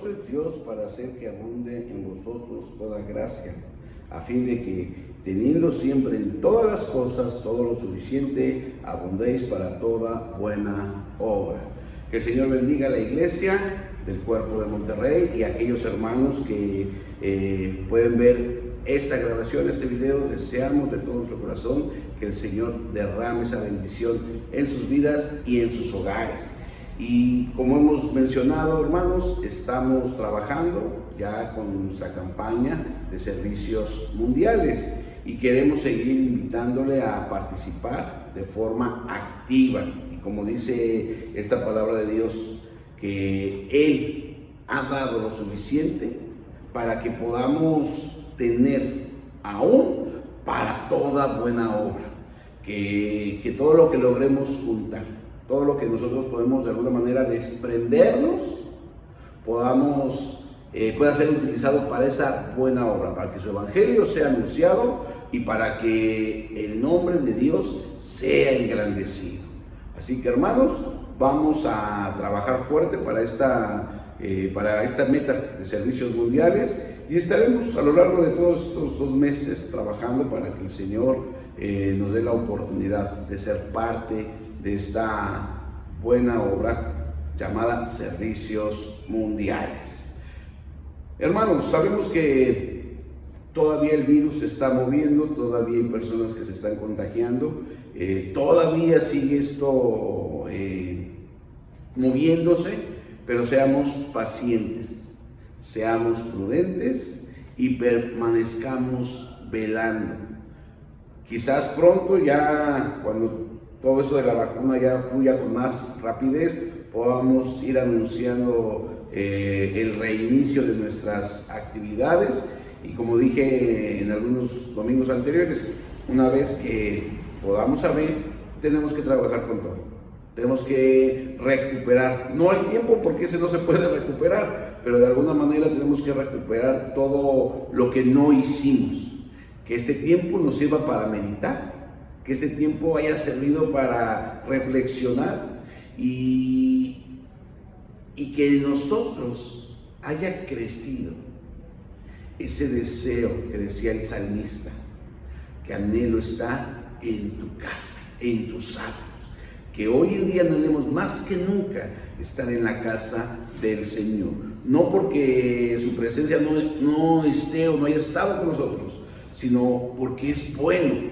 poderoso es Dios para hacer que abunde en vosotros toda gracia, a fin de que, teniendo siempre en todas las cosas todo lo suficiente, abundéis para toda buena obra. Que el Señor bendiga a la iglesia del Cuerpo de Monterrey y a aquellos hermanos que pueden ver esta grabación, este video. Deseamos de todo nuestro corazón que el Señor derrame esa bendición en sus vidas y en sus hogares. Y como hemos mencionado, hermanos, estamos trabajando ya con nuestra campaña de servicios mundiales y queremos seguir invitándole a participar de forma activa. Y como dice esta palabra de Dios, que Él ha dado lo suficiente para que podamos tener aún para toda buena obra, que todo lo que logremos juntar, todo lo que nosotros podemos de alguna manera desprendernos, pueda ser utilizado para esa buena obra, para que su evangelio sea anunciado y para que el nombre de Dios sea engrandecido. Así que, hermanos, vamos a trabajar fuerte para esta meta de servicios mundiales y estaremos a lo largo de todos estos 2 meses trabajando para que el Señor nos dé la oportunidad de ser parte de esta buena obra llamada servicios mundiales. Hermanos, sabemos que todavía el virus se está moviendo, todavía hay personas que se están contagiando, todavía sigue esto moviéndose, pero seamos pacientes, seamos prudentes y permanezcamos velando. Quizás pronto, ya cuando todo eso de la vacuna ya fluya con más rapidez, podamos ir anunciando el reinicio de nuestras actividades. Y como dije en algunos domingos anteriores, una vez que podamos abrir, tenemos que trabajar con todo. Tenemos que recuperar, no el tiempo, porque ese no se puede recuperar, pero de alguna manera tenemos que recuperar todo lo que no hicimos. Que este tiempo nos sirva para meditar, que este tiempo haya servido para reflexionar y que en nosotros haya crecido ese deseo que decía el salmista, que anhelo estar en tu casa, en tus atrios, que hoy en día anhelemos más que nunca estar en la casa del Señor, no porque su presencia no esté o no haya estado con nosotros, sino porque es bueno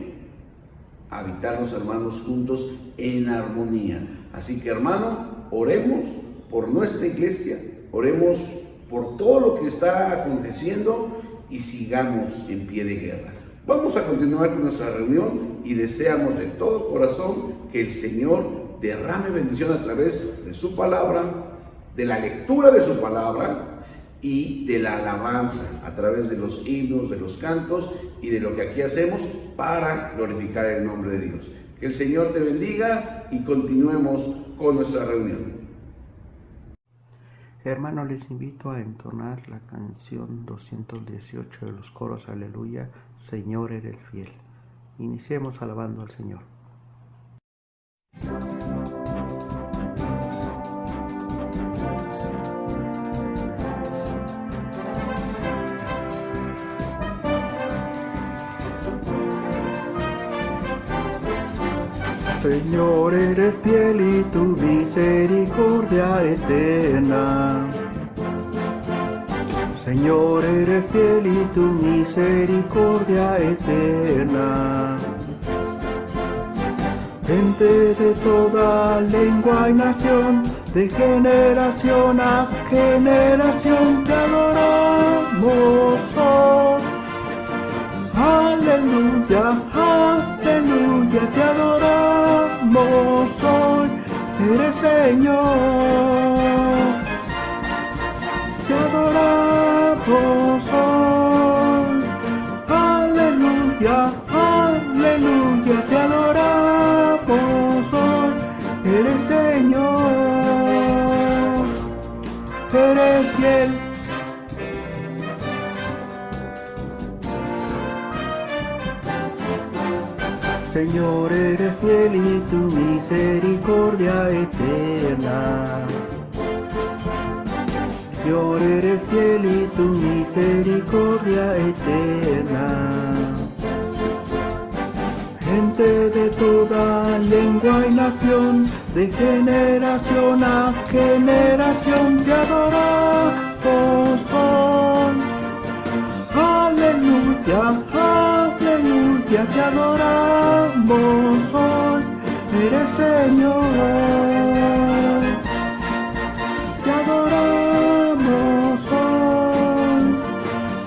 habitar los hermanos juntos en armonía. Así que, hermano, oremos por nuestra iglesia, oremos por todo lo que está aconteciendo y sigamos en pie de guerra. Vamos a continuar con nuestra reunión y deseamos de todo corazón que el Señor derrame bendición a través de su palabra, de la lectura de su palabra y de la alabanza, a través de los himnos, de los cantos y de lo que aquí hacemos para glorificar el nombre de Dios. Que el Señor te bendiga y continuemos con nuestra reunión. Hermanos, les invito a entonar la canción 218 de los coros Aleluya, Señor eres fiel. Iniciemos alabando al Señor. Señor, eres fiel y tu misericordia eterna. Señor, eres fiel y tu misericordia eterna. Gente de toda lengua y nación, de generación a generación te adoramos hoy. Aleluya, aleluya, te adoramos hoy, eres Señor. Te adoramos hoy, aleluya, aleluya, te adoramos hoy, eres Señor, eres fiel. Señor, eres fiel y tu misericordia eterna. Señor, eres fiel y tu misericordia eterna. Gente de toda lengua y nación, de generación a generación te adoramos hoy. Aleluya, aleluya, te adoramos hoy. Eres Señor, te adoramos hoy.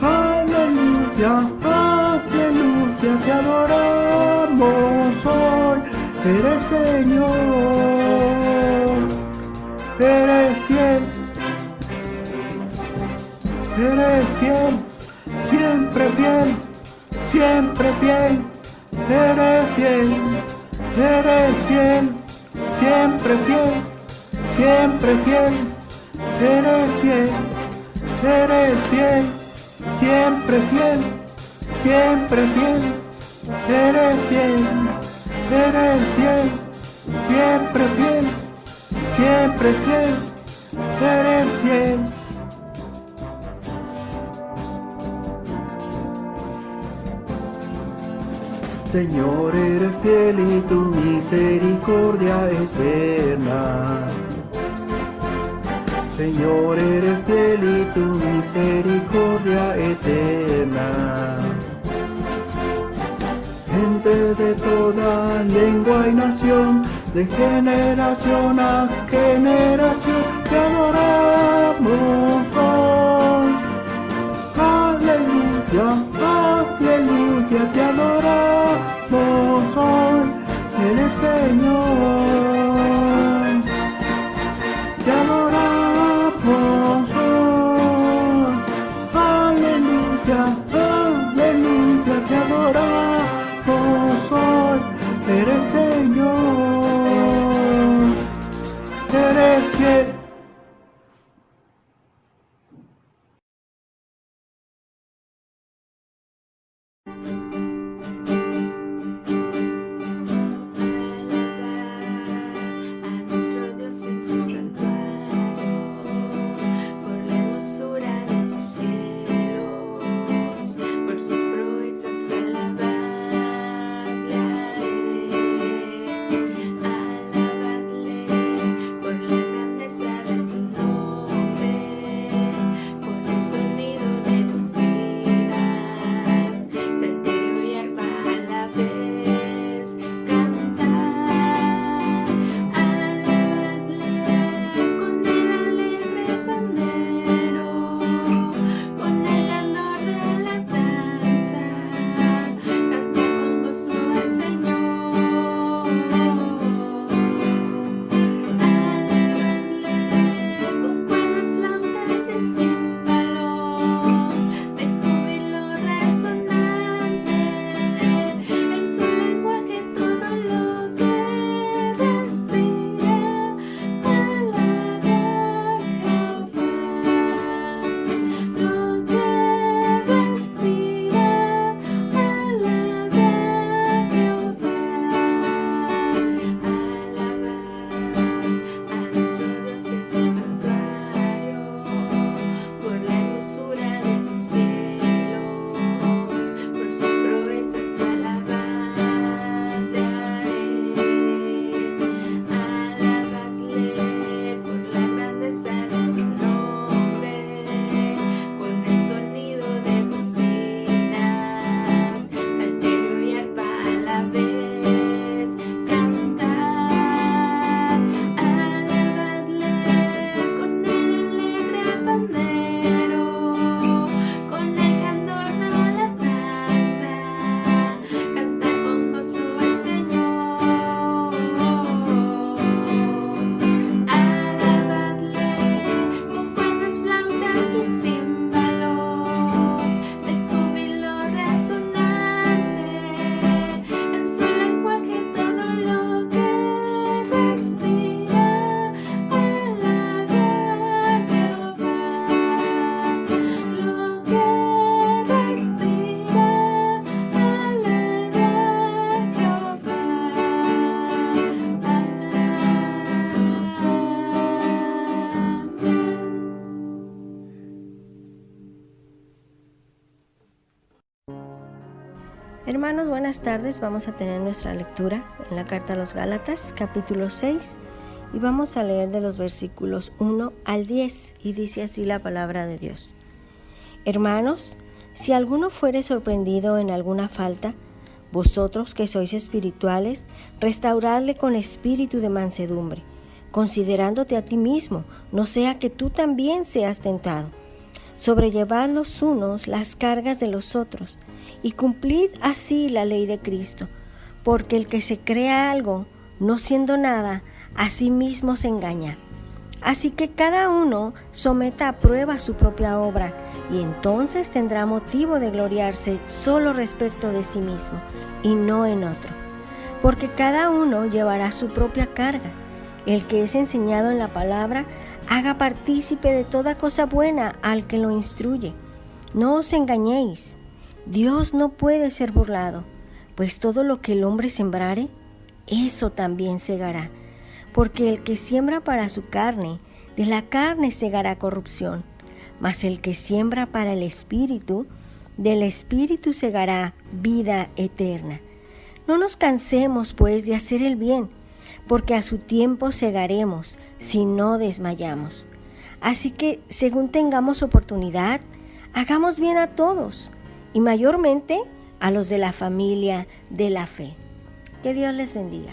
Aleluya, aleluya, te adoramos hoy. Eres Señor, eres fiel, siempre fiel, siempre fiel. Eres fiel, siempre fiel, siempre fiel. Eres fiel, siempre fiel, siempre fiel. Eres fiel, siempre fiel, siempre fiel. Eres fiel. Señor, eres fiel y tu misericordia eterna. Señor, eres fiel y tu misericordia eterna. Gente de toda lengua y nación, de generación a generación, te adoramos hoy. Aleluya, aleluya, te adoramos hoy. Eres Señor, te adoramos hoy. Aleluya, aleluya, te adoramos hoy. Eres Señor, eres fiel. Por la Hermanos, buenas tardes. Vamos a tener nuestra lectura en la carta a los Gálatas, capítulo 6, y vamos a leer de los versículos 1 al 10, y dice así la palabra de Dios. Hermanos, si alguno fuere sorprendido en alguna falta, vosotros que sois espirituales, restauradle con espíritu de mansedumbre, considerándote a ti mismo, no sea que tú también seas tentado. Sobrellevad los unos las cargas de los otros, y cumplid así la ley de Cristo, porque el que se crea algo, no siendo nada, a sí mismo se engaña. Así que cada uno someta a prueba su propia obra, y entonces tendrá motivo de gloriarse solo respecto de sí mismo, y no en otro. Porque cada uno llevará su propia carga. El que es enseñado en la palabra, haga partícipe de toda cosa buena al que lo instruye. No os engañéis, Dios no puede ser burlado, pues todo lo que el hombre sembrare, eso también segará. Porque el que siembra para su carne, de la carne segará corrupción, mas el que siembra para el Espíritu, del Espíritu segará vida eterna. No nos cansemos, pues, de hacer el bien, porque a su tiempo segaremos, si no desmayamos. Así que, según tengamos oportunidad, hagamos bien a todos, y mayormente a los de la familia de la fe. Que Dios les bendiga.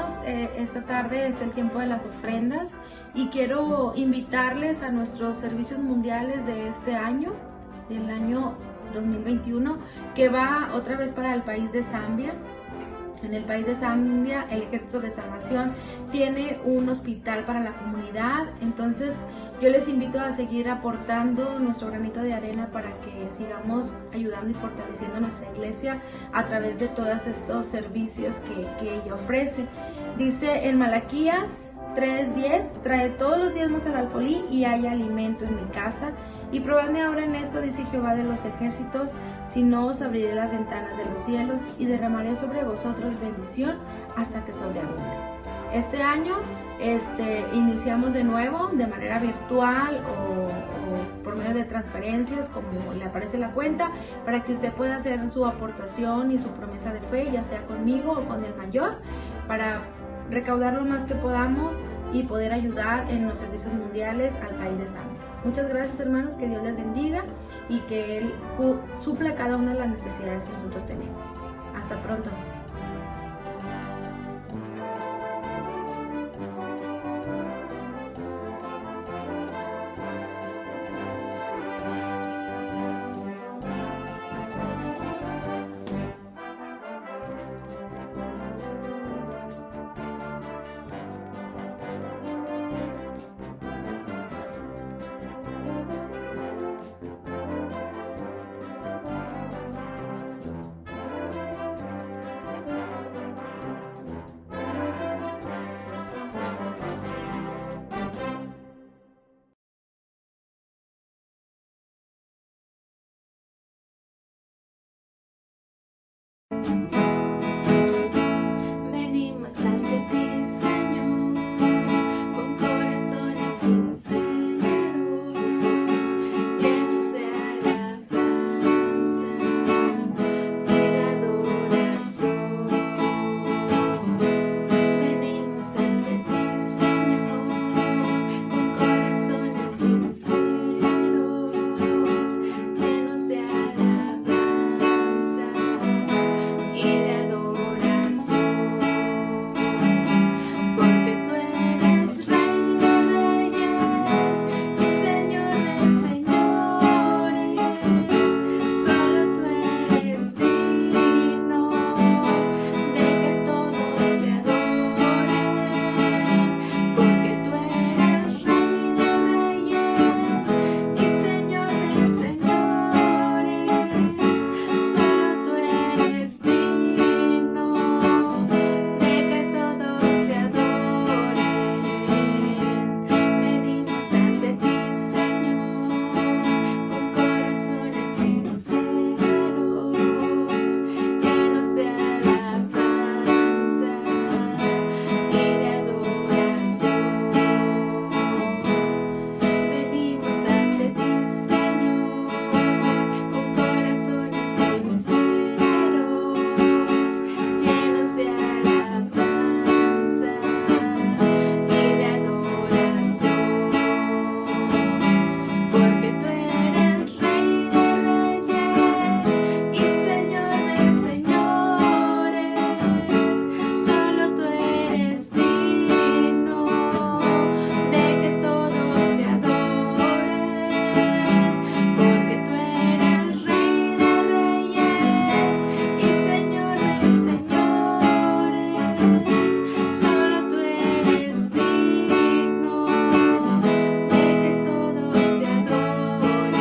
hermanos, esta tarde es el tiempo de las ofrendas y quiero invitarles a nuestros servicios mundiales de este año, del año 2021, que va otra vez para el país de Zambia. En el país de Zambia, el Ejército de Salvación tiene un hospital para la comunidad, entonces yo les invito a seguir aportando nuestro granito de arena para que sigamos ayudando y fortaleciendo nuestra iglesia a través de todos estos servicios que ella ofrece. Dice en Malaquías 3:10, trae todos los diezmos al alfolí y hay alimento en mi casa. Y probadme ahora en esto, dice Jehová de los ejércitos, si no os abriré las ventanas de los cielos y derramaré sobre vosotros bendición hasta que sobreabunde. Este año iniciamos de nuevo de manera virtual o por medio de transferencias, como le aparece la cuenta, para que usted pueda hacer su aportación y su promesa de fe, ya sea conmigo o con el mayor, para recaudar lo más que podamos y poder ayudar en los servicios mundiales al país de Zambia. Muchas gracias, hermanos, que Dios les bendiga y que Él supla cada una de las necesidades que nosotros tenemos. Hasta pronto. Venimos ante ti, Señor, con corazones sinceros, llenos de alabanza y de adoración. Venimos ante ti, Señor, con corazones sinceros, llenos de alabanza y de adoración, porque tú eres Rey de reyes y Señor de señores, solo tú eres digno de que todos te adoren, porque tú eres Rey de reyes y Señor de señores, solo tú eres digno de que todos te adoren. Venimos ante ti, Señor, con corazones sinceros, llenos de alabanza y de adoración. Venimos ante ti, Señor, con corazones sinceros, llenos de alabanza y de adoración, porque tú eres Rey de reyes y Señor de señores, solo tú eres digno de que todos te adoren, porque tú eres Rey de reyes y Señor de señores, solo tú eres digno de que todos te adoren.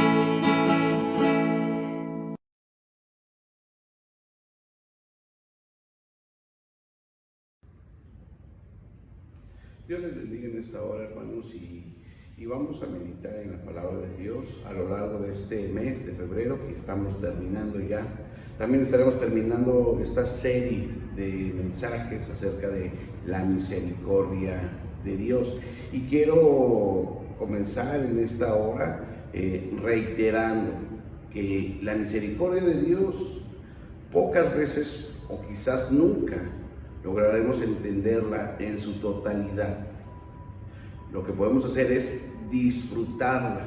Dios les bendiga en esta hora, hermanos, y vamos a meditar en la palabra de Dios a lo largo de este mes de febrero que estamos terminando ya. También estaremos terminando esta serie de mensajes acerca de la misericordia de Dios. Y quiero comenzar en esta hora reiterando que la misericordia de Dios pocas veces o quizás nunca lograremos entenderla en su totalidad. Lo que podemos hacer es disfrutarla.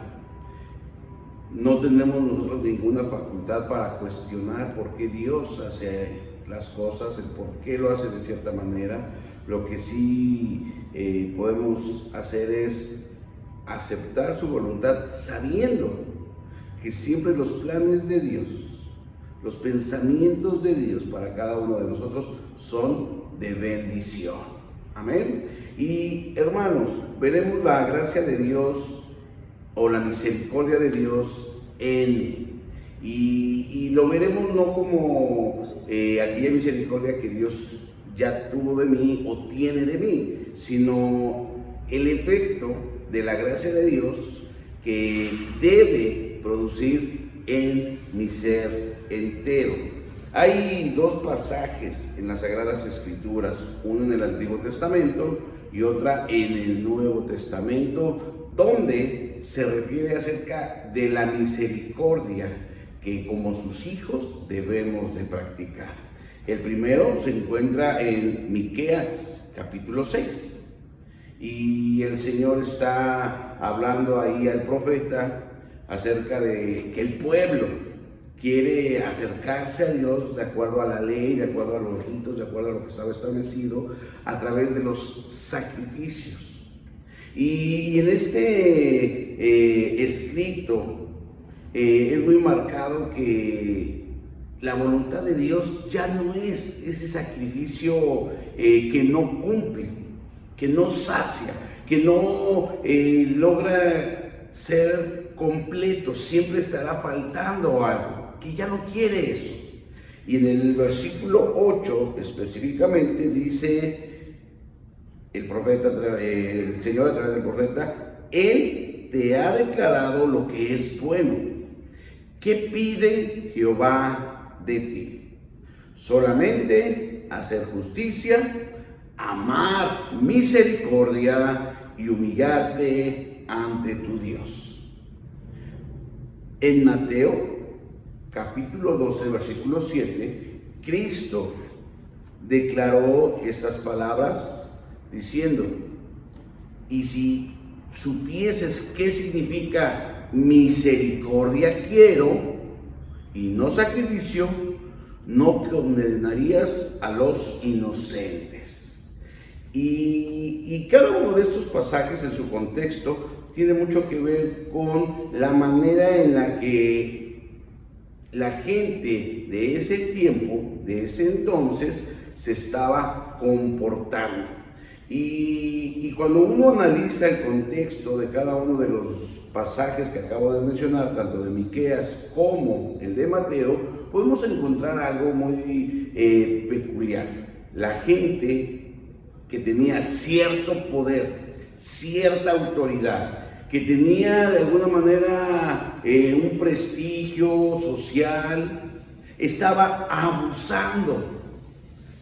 No tenemos nosotros ninguna facultad para cuestionar por qué Dios hace las cosas, el por qué lo hace de cierta manera. Lo que sí podemos hacer es aceptar su voluntad, sabiendo que siempre los planes de Dios, los pensamientos de Dios para cada uno de nosotros son de bendición. Amén. Y hermanos, veremos la gracia de Dios o la misericordia de Dios en mí. Y lo veremos no como aquella misericordia que Dios ya tuvo de mí o tiene de mí, sino el efecto de la gracia de Dios que debe producir en mi ser entero. Hay dos pasajes en las Sagradas Escrituras, uno en el Antiguo Testamento y otra en el Nuevo Testamento, donde se refiere acerca de la misericordia que como sus hijos debemos de practicar. El primero se encuentra en Miqueas capítulo 6 y el Señor está hablando ahí al profeta acerca de que el pueblo quiere acercarse a Dios de acuerdo a la ley, de acuerdo a los ritos, de acuerdo a lo que estaba establecido a través de los sacrificios. Y en este escrito es muy marcado que la voluntad de Dios ya no es ese sacrificio que no cumple, que no sacia, que no logra ser completo, siempre estará faltando algo, que ya no quiere eso. Y en el versículo 8 específicamente dice el Señor a través del profeta: Él te ha declarado lo que es bueno. ¿Qué pide Jehová de ti? Solamente hacer justicia, amar misericordia y humillarte ante tu Dios. En Mateo capítulo 12, versículo 7, Cristo declaró estas palabras diciendo: y si supieses qué significa misericordia quiero y no sacrificio, no condenarías a los inocentes. Y cada uno de estos pasajes en su contexto tiene mucho que ver con la manera en la que la gente de ese tiempo, de ese entonces, se estaba comportando. Y cuando uno analiza el contexto de cada uno de los pasajes que acabo de mencionar, tanto de Miqueas como el de Mateo, podemos encontrar algo muy peculiar. La gente que tenía cierto poder, cierta autoridad, que tenía de alguna manera un prestigio social, estaba abusando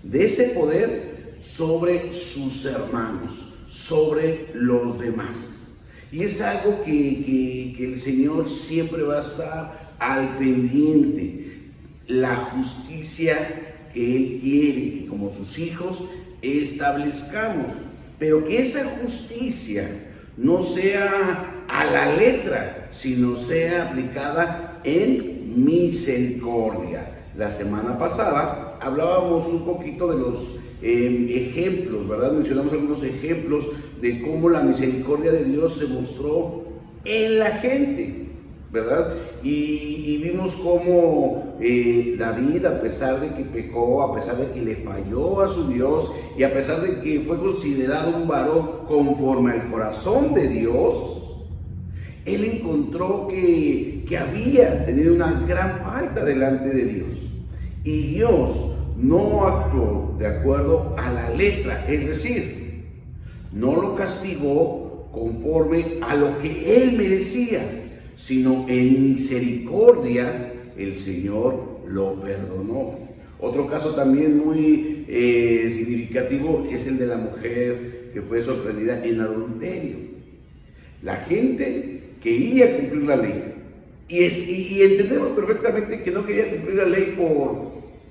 de ese poder sobre sus hermanos, sobre los demás. Y es algo que el Señor siempre va a estar al pendiente. La justicia que Él quiere que como sus hijos establezcamos, pero que esa justicia no sea a la letra, sino sea aplicada en misericordia. La semana pasada hablábamos un poquito de los ejemplos, ¿verdad? Mencionamos algunos ejemplos de cómo la misericordia de Dios se mostró en la gente, ¿verdad? Y vimos cómo David, a pesar de que pecó, a pesar de que le falló a su Dios y a pesar de que fue considerado un varón conforme al corazón de Dios, él encontró que había tenido una gran falta delante de Dios. Y Dios no actuó de acuerdo a la letra, es decir, no lo castigó conforme a lo que él merecía, sino en misericordia el Señor lo perdonó. Otro caso también muy significativo es el de la mujer que fue sorprendida en adulterio. La gente quería cumplir la ley y entendemos perfectamente que no quería cumplir la ley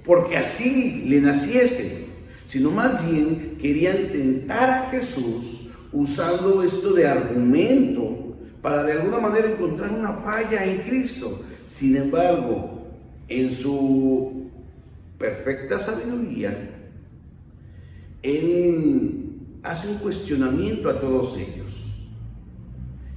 porque así le naciese, sino más bien querían tentar a Jesús usando esto de argumento para de alguna manera encontrar una falla en Cristo. Sin embargo, en su perfecta sabiduría, él hace un cuestionamiento a todos ellos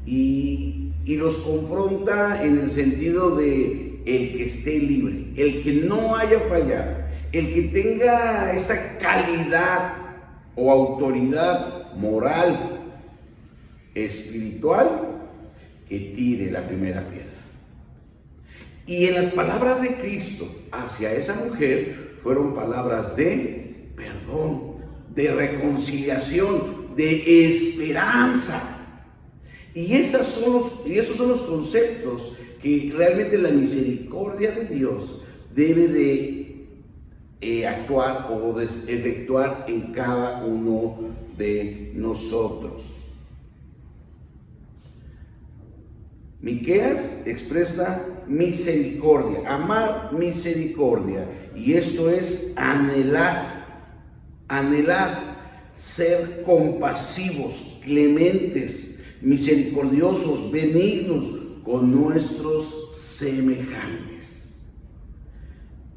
y los confronta en el sentido de el que esté libre, el que no haya fallado, el que tenga esa calidad o autoridad moral, espiritual, que tire la primera piedra. Y en las palabras de Cristo hacia esa mujer fueron palabras de perdón, de reconciliación, de esperanza. Y esos son los conceptos que realmente la misericordia de Dios debe de actuar o de efectuar en cada uno de nosotros. Miqueas expresa misericordia, amar misericordia, y esto es anhelar, ser compasivos, clementes, misericordiosos, benignos con nuestros semejantes.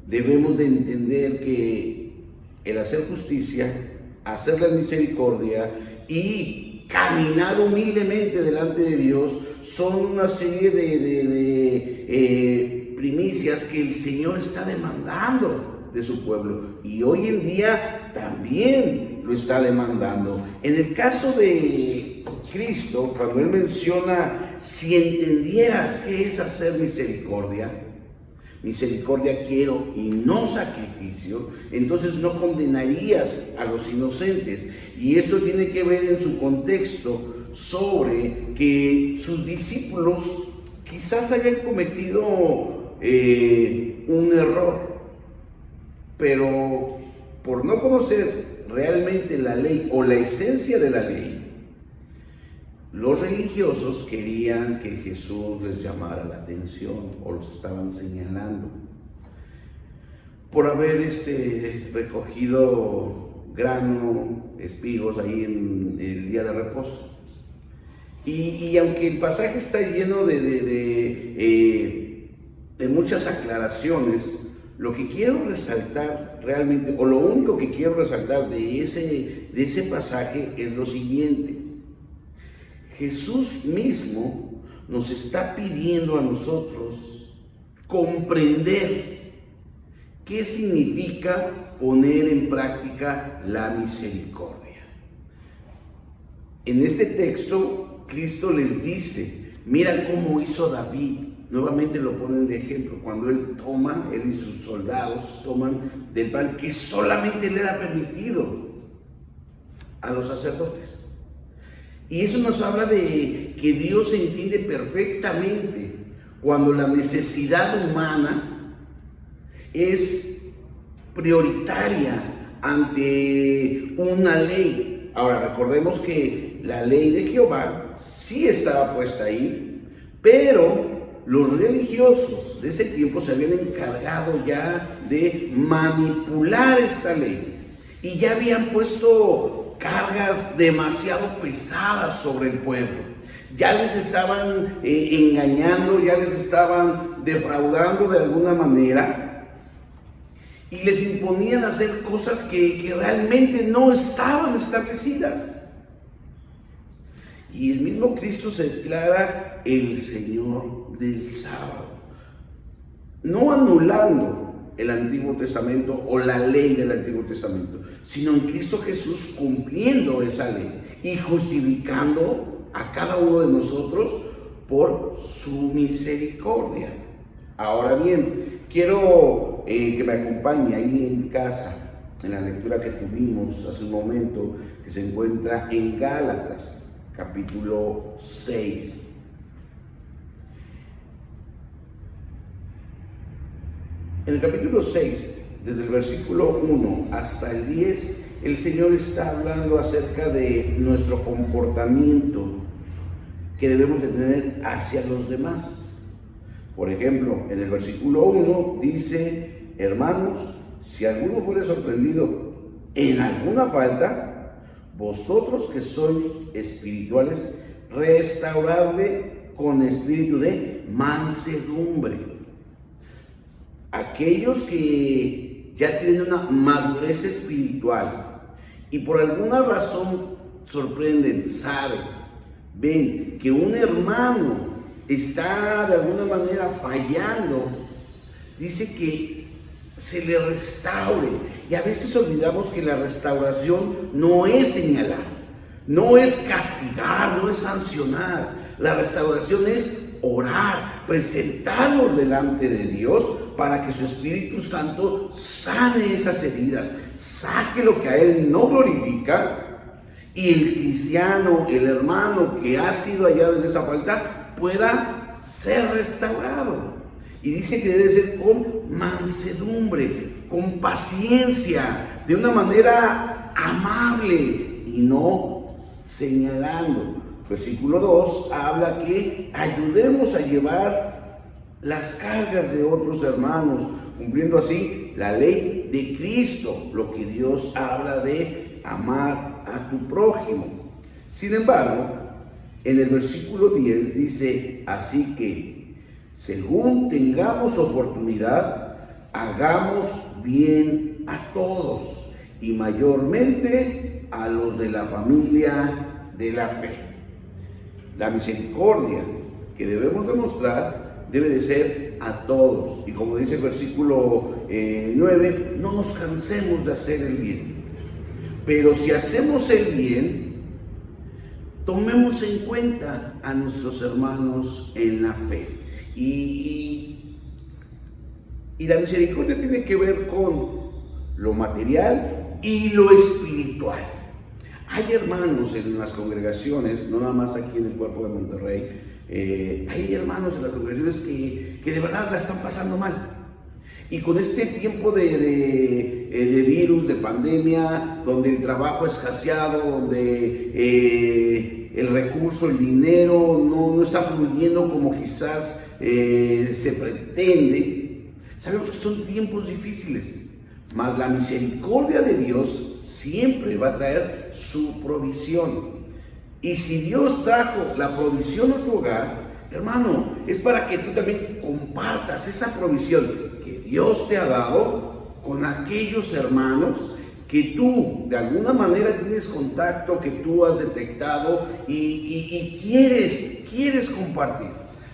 Debemos de entender que el hacer justicia, hacer la misericordia y caminar humildemente delante de Dios son una serie de primicias que el Señor está demandando de su pueblo, y hoy en día también lo está demandando. En el caso de Cristo, cuando Él menciona, si entendieras qué es hacer misericordia quiero y no sacrificio, entonces no condenarías a los inocentes. Y esto tiene que ver en su contexto sobre que sus discípulos quizás hayan cometido un error, pero por no conocer realmente la ley o la esencia de la ley, los religiosos querían que Jesús les llamara la atención, o los estaban señalando por haber recogido grano, espigos ahí en el día de reposo. Y aunque el pasaje está lleno de muchas aclaraciones, lo que quiero resaltar realmente, o lo único que quiero resaltar de ese pasaje es lo siguiente. Jesús mismo nos está pidiendo a nosotros comprender qué significa poner en práctica la misericordia. En este texto, Cristo les dice, mira cómo hizo David. Nuevamente lo ponen de ejemplo, cuando él y sus soldados toman del pan que solamente le era permitido a los sacerdotes. Y eso nos habla de que Dios entiende perfectamente cuando la necesidad humana es prioritaria ante una ley. Ahora, recordemos que la ley de Jehová sí estaba puesta ahí, pero los religiosos de ese tiempo se habían encargado ya de manipular esta ley y ya habían puesto cargas demasiado pesadas sobre el pueblo. Ya les estaban engañando, ya les estaban defraudando de alguna manera y les imponían hacer cosas que realmente no estaban establecidas. Y el mismo Cristo se declara el Señor del sábado, no anulando el Antiguo Testamento o la ley del Antiguo Testamento, sino en Cristo Jesús cumpliendo esa ley y justificando a cada uno de nosotros por su misericordia. Ahora bien, quiero que me acompañe ahí en casa, en la lectura que tuvimos hace un momento, que se encuentra en Gálatas, capítulo 6. En el capítulo 6, desde el versículo 1 hasta el 10, el Señor está hablando acerca de nuestro comportamiento que debemos de tener hacia los demás. Por ejemplo, en el versículo 1 dice, hermanos, si alguno fuere sorprendido en alguna falta, vosotros que sois espirituales, restauradle con espíritu de mansedumbre. Aquellos que ya tienen una madurez espiritual y por alguna razón sorprenden, saben, ven que un hermano está de alguna manera fallando, dice que se le restaure. Y a veces olvidamos que la restauración no es señalar, no es castigar, no es sancionar. La restauración es orar, presentarnos delante de Dios para que su Espíritu Santo sane esas heridas, saque lo que a Él no glorifica, y el cristiano, el hermano que ha sido hallado en esa falta, pueda ser restaurado. Y dice que debe ser con mansedumbre, con paciencia, de una manera amable y no señalando. Versículo 2 habla que ayudemos a llevar las cargas de otros hermanos, cumpliendo así la ley de Cristo, lo que Dios habla de amar a tu prójimo. Sin embargo, en el versículo 10 dice, así que, según tengamos oportunidad, hagamos bien a todos, y mayormente a los de la familia de la fe. La misericordia que debemos demostrar debe de ser a todos. Y como dice el versículo 9, no nos cansemos de hacer el bien. Pero si hacemos el bien, tomemos en cuenta a nuestros hermanos en la fe. Y la misericordia tiene que ver con lo material y lo espiritual. Hay hermanos en las congregaciones, no nada más aquí en el Cuerpo de Monterrey, hay hermanos en las congregaciones que de verdad la están pasando mal. Y con este tiempo de virus, de pandemia, donde el trabajo es escaseado, donde el recurso, el dinero no está fluyendo como quizás se pretende, sabemos que son tiempos difíciles, mas la misericordia de Dios siempre va a traer su provisión. Y si Dios trajo la provisión a tu hogar, hermano, es para que tú también compartas esa provisión que Dios te ha dado con aquellos hermanos que tú de alguna manera tienes contacto, que tú has detectado y quieres compartir.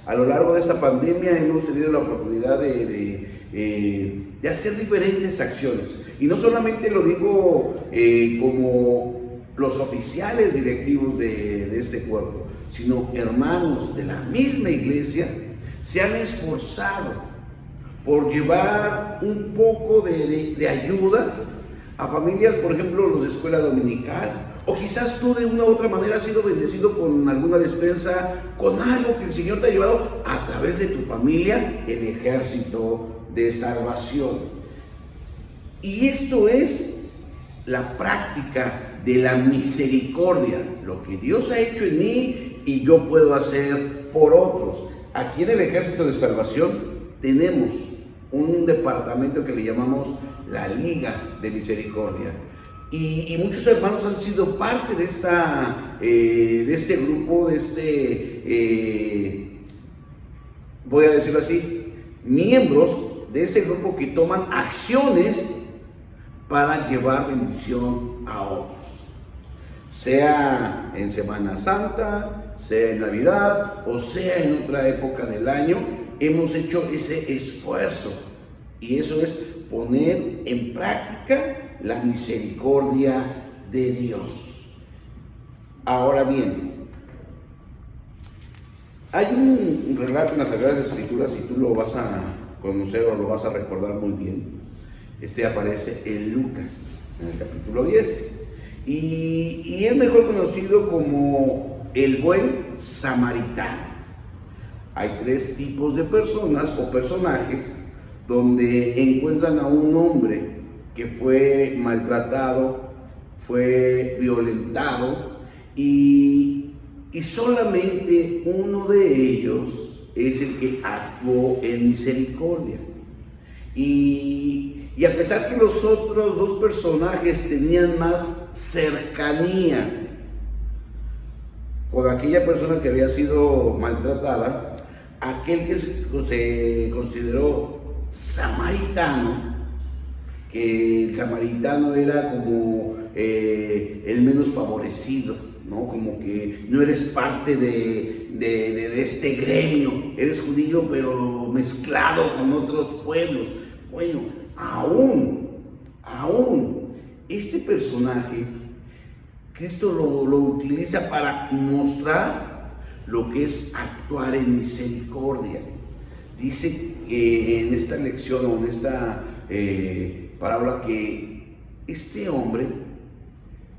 A lo largo de esta pandemia hemos tenido la oportunidad de hacer diferentes acciones. Y no solamente lo digo como los oficiales directivos de este cuerpo, sino hermanos de la misma iglesia se han esforzado por llevar un poco de ayuda a familias, por ejemplo, los de escuela dominical, o quizás tú de una u otra manera has sido bendecido con alguna despensa, con algo que el Señor te ha llevado a través de tu familia, el ejército de salvación. Y esto es la práctica de la misericordia, lo que Dios ha hecho en mí y yo puedo hacer por otros. Aquí en el ejército de salvación tenemos un departamento que le llamamos la Liga de Misericordia. Y muchos hermanos han sido parte de este grupo, voy a decirlo así, miembros de ese grupo que toman acciones para llevar bendición a otros. Sea en Semana Santa, sea en Navidad o sea en otra época del año, hemos hecho ese esfuerzo. Y eso es poner en práctica la misericordia de Dios. Ahora bien, hay un relato en las Sagradas Escrituras, si tú lo vas a conocer o lo vas a recordar muy bien. Aparece en Lucas, en el capítulo 10. Y es mejor conocido como el buen samaritano. Hay tres tipos de personas o personajes donde encuentran a un hombre que fue maltratado, fue violentado y solamente uno de ellos es el que actuó en misericordia. Y a pesar que los otros dos personajes tenían más cercanía con aquella persona que había sido maltratada, aquel que se consideró samaritano, que el samaritano era como el menos favorecido, ¿no? Como que no eres parte de este gremio, eres judío pero mezclado con otros pueblos. Bueno, aún este personaje, Cristo lo utiliza para mostrar lo que es actuar en misericordia. Dice en esta lección o en esta parábola que este hombre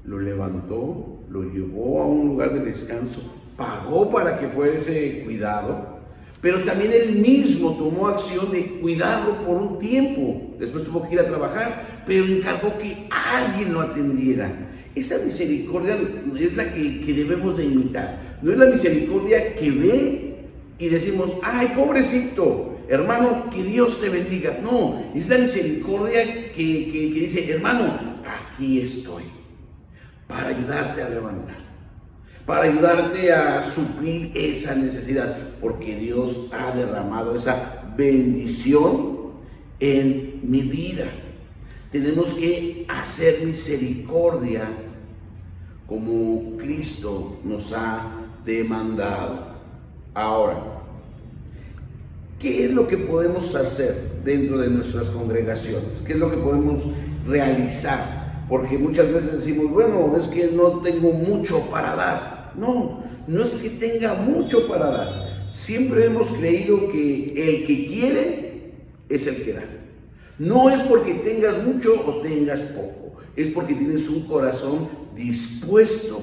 lo levantó, lo llevó a un lugar de descanso, pagó para que fuese cuidado, pero también él mismo tomó acción de cuidarlo por un tiempo. Después tuvo que ir a trabajar, pero encargó que alguien lo atendiera. Esa misericordia es la que debemos de imitar. No es la misericordia que ve y decimos, ay, pobrecito, hermano, que Dios te bendiga. No, es la misericordia que dice, hermano, aquí estoy para ayudarte a levantar, para ayudarte a suplir esa necesidad, porque Dios ha derramado esa bendición en mi vida. Tenemos que hacer misericordia como Cristo nos ha demandado. Ahora, ¿qué es lo que podemos hacer dentro de nuestras congregaciones? ¿Qué es lo que podemos realizar? Porque muchas veces decimos, bueno, es que no tengo mucho para dar. No, no es que tenga mucho para dar. Siempre hemos creído que el que quiere es el que da. No es porque tengas mucho o tengas poco, es porque tienes un corazón dispuesto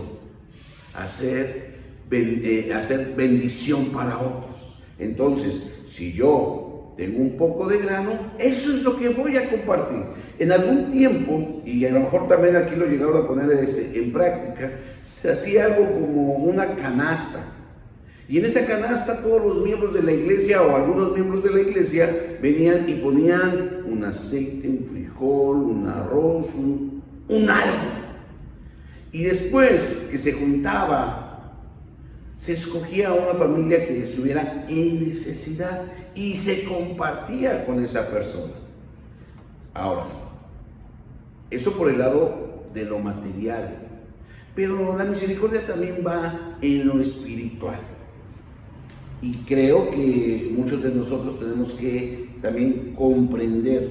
a hacer bendición para otros. Entonces, si yo tengo un poco de grano, eso es lo que voy a compartir. En algún tiempo, y a lo mejor también aquí lo llegaron a poner en práctica, se hacía algo como una canasta. Y en esa canasta todos los miembros de la iglesia o algunos miembros de la iglesia venían y ponían un aceite, un frijol, un arroz, un algo. Y después que se juntaba, se escogía a una familia que estuviera en necesidad y se compartía con esa persona. Ahora, eso por el lado de lo material, pero la misericordia también va en lo espiritual. Y creo que muchos de nosotros tenemos que también comprender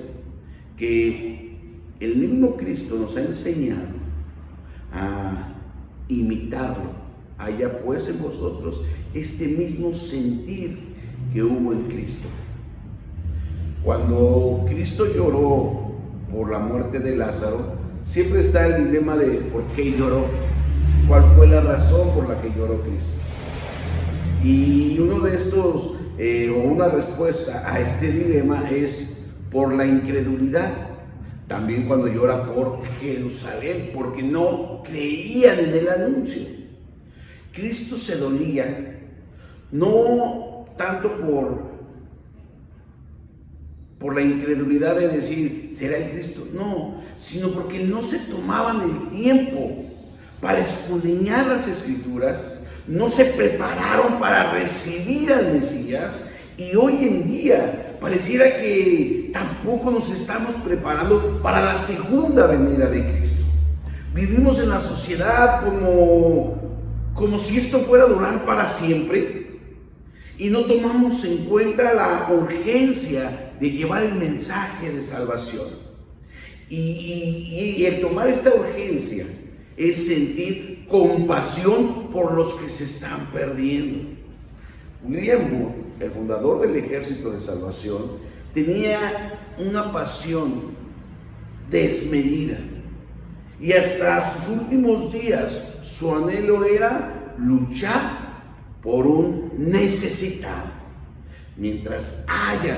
que el mismo Cristo nos ha enseñado a imitarlo. Haya pues en vosotros este mismo sentir que hubo en Cristo. Cuando Cristo lloró por la muerte de Lázaro, siempre está el dilema de por qué lloró, cuál fue la razón por la que lloró Cristo. Y uno de estos, o una respuesta a este dilema es por la incredulidad. También cuando llora por Jerusalén, porque no creían en el anuncio. Cristo se dolía, no tanto por la incredulidad de decir, ¿será el Cristo? No, sino porque no se tomaban el tiempo para escudriñar las Escrituras, no se prepararon para recibir al Mesías, y hoy en día pareciera que tampoco nos estamos preparando para la segunda venida de Cristo. Vivimos en la sociedad como si esto fuera a durar para siempre, y no tomamos en cuenta la urgencia de llevar el mensaje de salvación. Y el tomar esta urgencia es sentir compasión por los que se están perdiendo. William Booth, el fundador del Ejército de Salvación, tenía una pasión desmedida, y hasta sus últimos días su anhelo era luchar por un necesitado. Mientras haya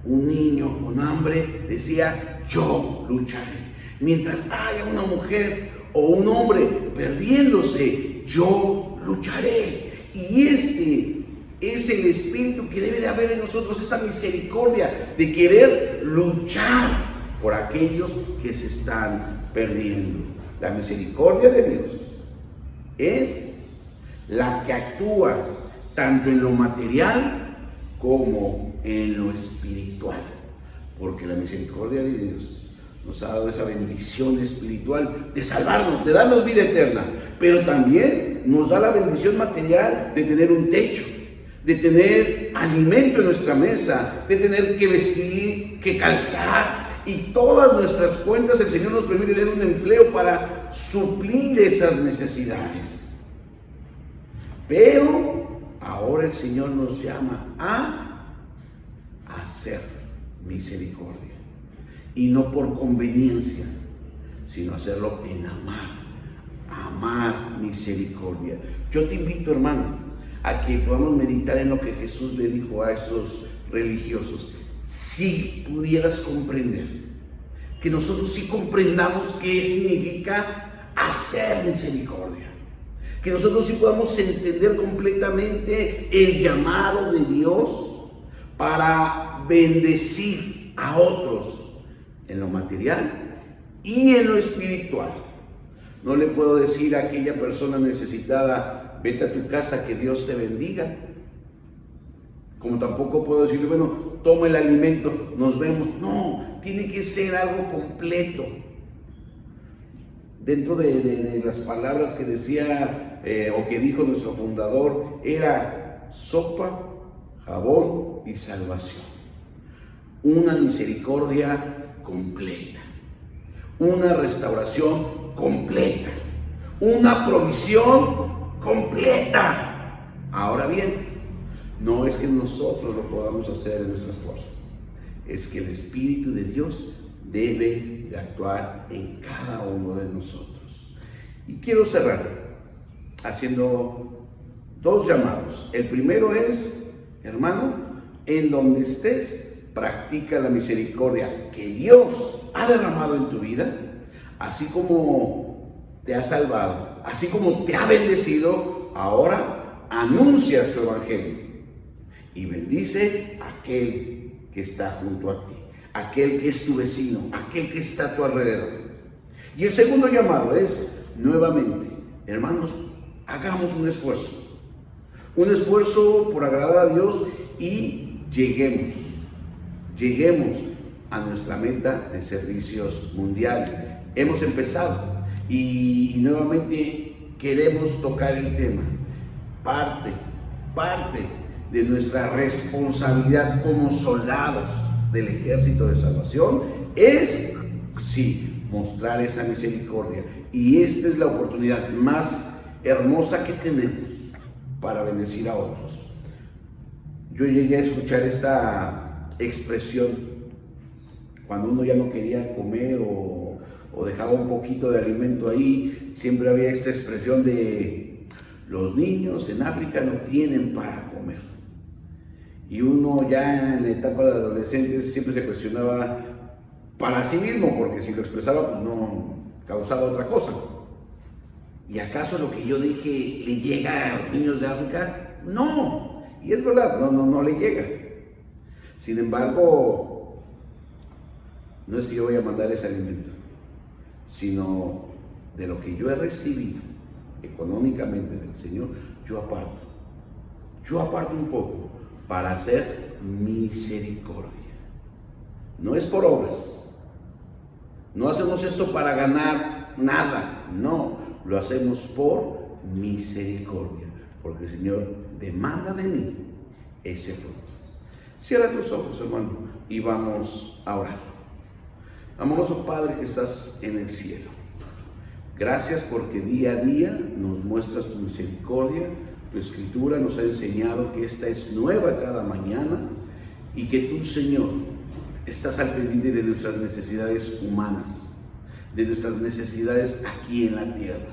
un niño con hambre, decía, yo lucharé. Mientras haya una mujer o un hombre perdiéndose, yo lucharé. Y este es el espíritu que debe de haber en nosotros, esta misericordia de querer luchar por aquellos que se están perdiendo. La misericordia de Dios es la que actúa tanto en lo material como en lo espiritual, porque la misericordia de Dios nos ha dado esa bendición espiritual de salvarnos, de darnos vida eterna, pero también nos da la bendición material de tener un techo, de tener alimento en nuestra mesa, de tener que vestir, que calzar, y todas nuestras cuentas el Señor nos permite tener un empleo para suplir esas necesidades. Pero ahora el Señor nos llama a hacer misericordia. Y no por conveniencia, sino hacerlo en amar misericordia. Yo te invito, hermano, a que podamos meditar en lo que Jesús le dijo a estos religiosos. Si pudieras comprender, que nosotros sí comprendamos qué significa hacer misericordia, que nosotros sí podamos entender completamente el llamado de Dios para bendecir a otros en lo material y en lo espiritual. No le puedo decir a aquella persona necesitada, vete a tu casa, que Dios te bendiga. Como tampoco puedo decirle, bueno, toma el alimento, nos vemos. No, tiene que ser algo completo. Dentro de las palabras que decía o que dijo nuestro fundador, era sopa, jabón y salvación. Una misericordia completa, una restauración completa, una provisión completa. Ahora bien, no es que nosotros lo podamos hacer en nuestras fuerzas, es que el Espíritu de Dios debe de actuar en cada uno de nosotros. Y quiero cerrar haciendo dos llamados. El primero es, hermano, en donde estés, practica la misericordia que Dios ha derramado en tu vida, así como te ha salvado, así como te ha bendecido. Ahora anuncia su evangelio y bendice a aquel que está junto a ti, aquel que es tu vecino, aquel que está a tu alrededor. Y el segundo llamado es, nuevamente, hermanos, hagamos un esfuerzo por agradar a Dios y lleguemos a nuestra meta de servicios mundiales. Hemos empezado y nuevamente queremos tocar el tema. Parte de nuestra responsabilidad como soldados del Ejército de Salvación es, sí, mostrar esa misericordia. Y esta es la oportunidad más hermosa que tenemos para bendecir a otros. Yo llegué a escuchar esta expresión cuando uno ya no quería comer o dejaba un poquito de alimento ahí. Siempre había esta expresión de los niños en África no tienen para comer, y uno ya en la etapa de adolescentes siempre se cuestionaba para sí mismo, porque si lo expresaba pues no causaba otra cosa. ¿Y acaso lo que yo dije le llega a los niños de África? No, y es verdad, no le llega. Sin embargo, no es que yo vaya a mandar ese alimento, sino de lo que yo he recibido económicamente del Señor, yo aparto un poco para hacer misericordia. No es por obras, no hacemos esto para ganar nada, no, lo hacemos por misericordia, porque el Señor demanda de mí ese fruto. Cierra tus ojos, hermano, y vamos a orar. Amoroso Padre que estás en el cielo, gracias porque día a día nos muestras tu misericordia. Tu Escritura nos ha enseñado que esta es nueva cada mañana y que tú, Señor, estás al pendiente de nuestras necesidades humanas, de nuestras necesidades aquí en la tierra.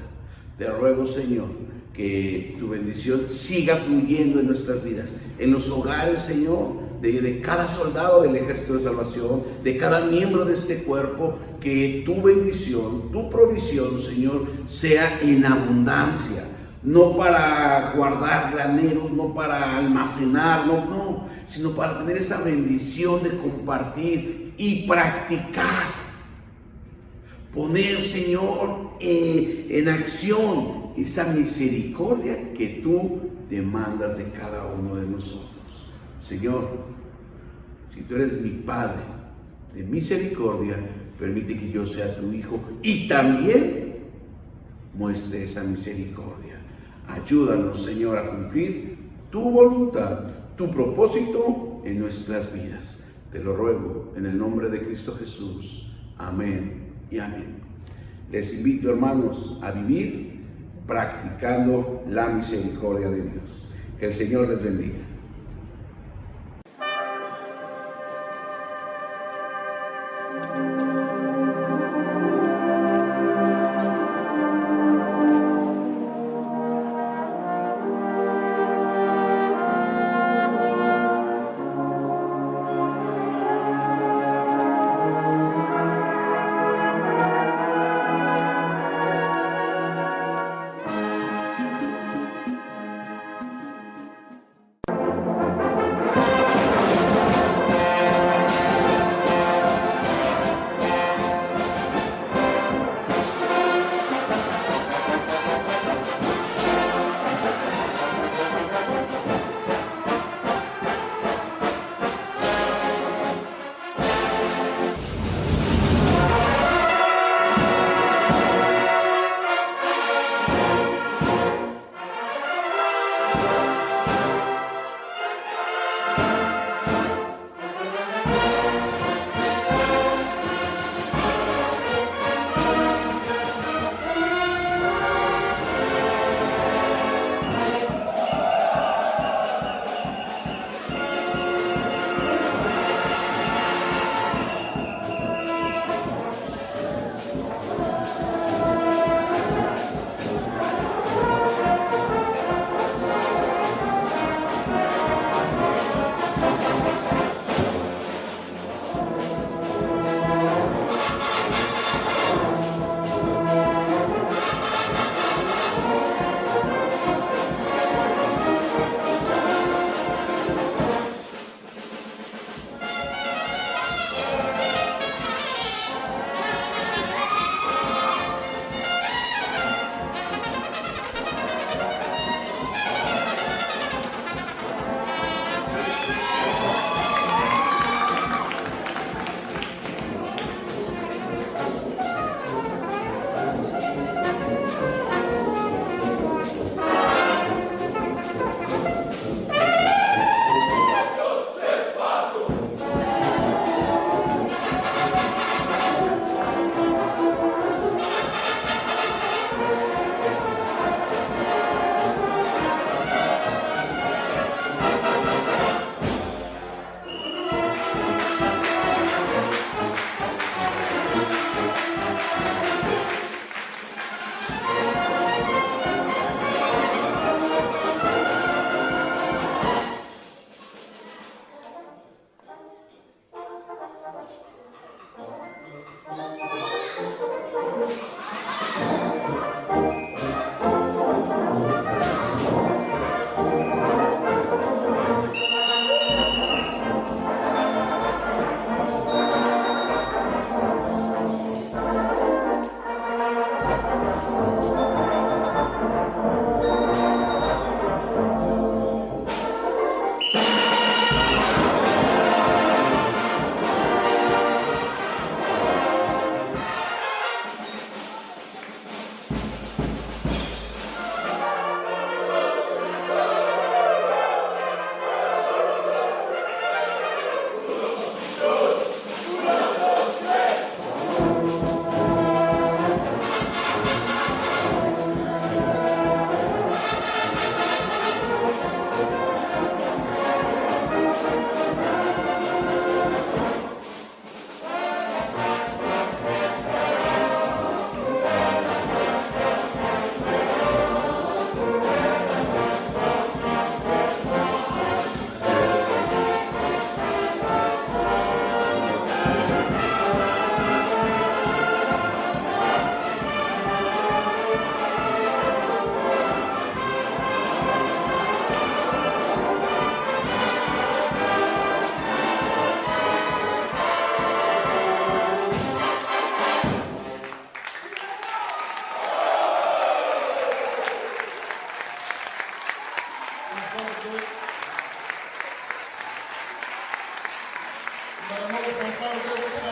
Te ruego, Señor, que tu bendición siga fluyendo en nuestras vidas, en los hogares, Señor, de cada soldado del Ejército de Salvación, de cada miembro de este cuerpo, que tu bendición, tu provisión, Señor, sea en abundancia, no para guardar graneros, no para almacenar, no, sino para tener esa bendición de compartir y practicar. Poner, Señor, en acción esa misericordia que tú demandas de cada uno de nosotros. Señor, si tú eres mi Padre de misericordia, Permite que yo sea tu hijo y también muestre esa misericordia. Ayúdanos, Señor, a cumplir tu voluntad, tu propósito en nuestras vidas. Te lo ruego en el nombre de Cristo Jesús. Amén y amén. Les invito, hermanos, a vivir practicando la misericordia de Dios. Que el Señor les bendiga. Vamos a pasar